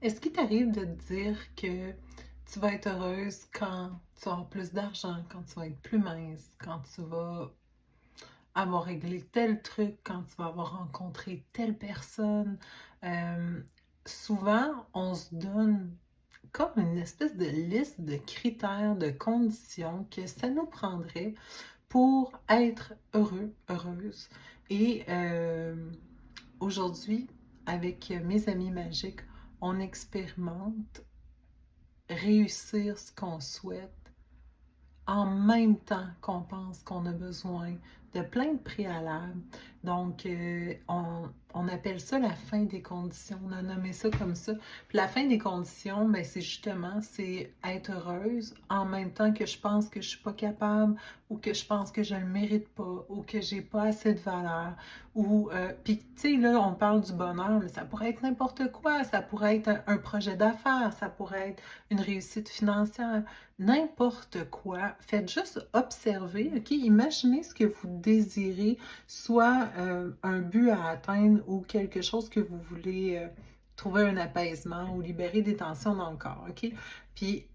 Est-ce qu'il t'arrive de te dire que tu vas être heureuse quand tu vas avoir plus d'argent, quand tu vas être plus mince, quand tu vas avoir réglé tel truc, quand tu vas avoir rencontré telle personne? Euh, Souvent, on se donne comme une espèce de liste de critères, de conditions que ça nous prendrait pour être heureux, heureuse. Et aujourd'hui, avec mes amis magiques, on expérimente réussir ce qu'on souhaite en même temps qu'on pense qu'on a besoin de plein de préalables. Donc, on appelle ça la fin des conditions. On a nommé ça comme ça. Puis la fin des conditions, ben, c'est justement, c'est être heureuse en même temps que je pense que je suis pas capable ou que je pense que je ne le mérite pas ou que j'ai pas assez de valeur. Ou, puis, tu sais, là, on parle du bonheur, mais ça pourrait être n'importe quoi. Ça pourrait être un projet d'affaires, ça pourrait être une réussite financière, n'importe quoi. Faites juste observer, OK? Imaginez ce que vous désirez, soit un but à atteindre ou quelque chose que vous voulez trouver un apaisement ou libérer des tensions dans le corps, OK? Puis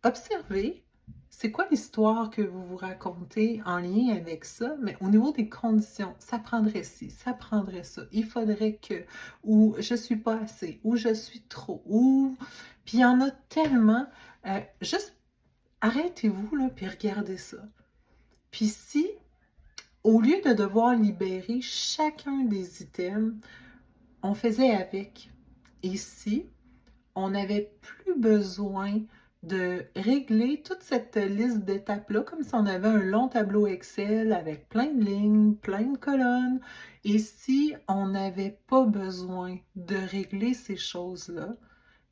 observez, c'est quoi l'histoire que vous vous racontez en lien avec ça, mais au niveau des conditions, ça prendrait ci, ça prendrait ça, il faudrait que, ou je suis pas assez, ou je suis trop, ou... Puis il y en a tellement, juste arrêtez-vous, là, puis regardez ça. Puis si, au lieu de devoir libérer chacun des items, on faisait avec. Et si on n'avait plus besoin de régler toute cette liste d'étapes-là, comme si on avait un long tableau Excel avec plein de lignes, plein de colonnes, et si on n'avait pas besoin de régler ces choses-là,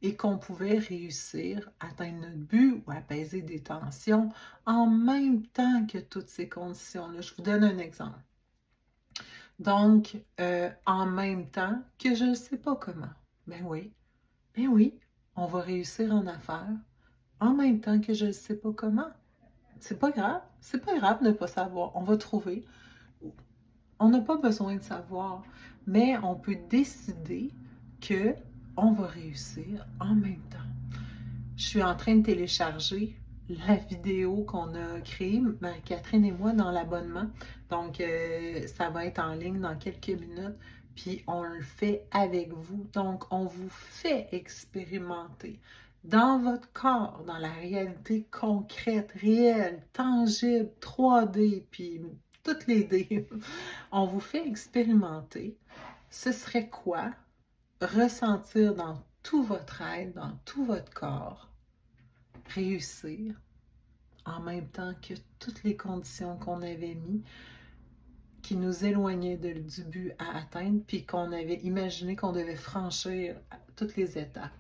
et qu'on pouvait réussir à atteindre notre but ou apaiser des tensions en même temps que toutes ces conditions-là. Je vous donne un exemple. Donc, en même temps que je ne sais pas comment. Ben oui, on va réussir en affaires en même temps que je ne sais pas comment. C'est pas grave de ne pas savoir. On va trouver. On n'a pas besoin de savoir, mais on peut décider que on va réussir en même temps. Je suis en train de télécharger la vidéo qu'on a créée, Marie-Catherine et moi, dans l'abonnement. Donc, ça va être en ligne dans quelques minutes. Puis, on le fait avec vous. Donc, on vous fait expérimenter dans votre corps, dans la réalité concrète, réelle, tangible, 3D, puis toutes les D. On vous fait expérimenter. Ce serait quoi ressentir dans tout votre être, dans tout votre corps, réussir en même temps que toutes les conditions qu'on avait mis qui nous éloignaient du but à atteindre, puis qu'on avait imaginé qu'on devait franchir toutes les étapes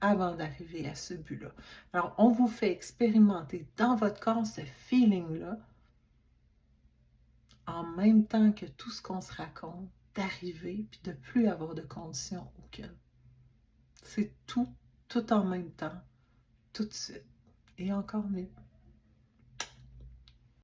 avant d'arriver à ce but-là. Alors, on vous fait expérimenter dans votre corps ce feeling-là en même temps que tout ce qu'on se raconte, d'arriver, puis de plus avoir de conditions aucune. C'est tout, tout en même temps, tout de suite. Et encore mieux.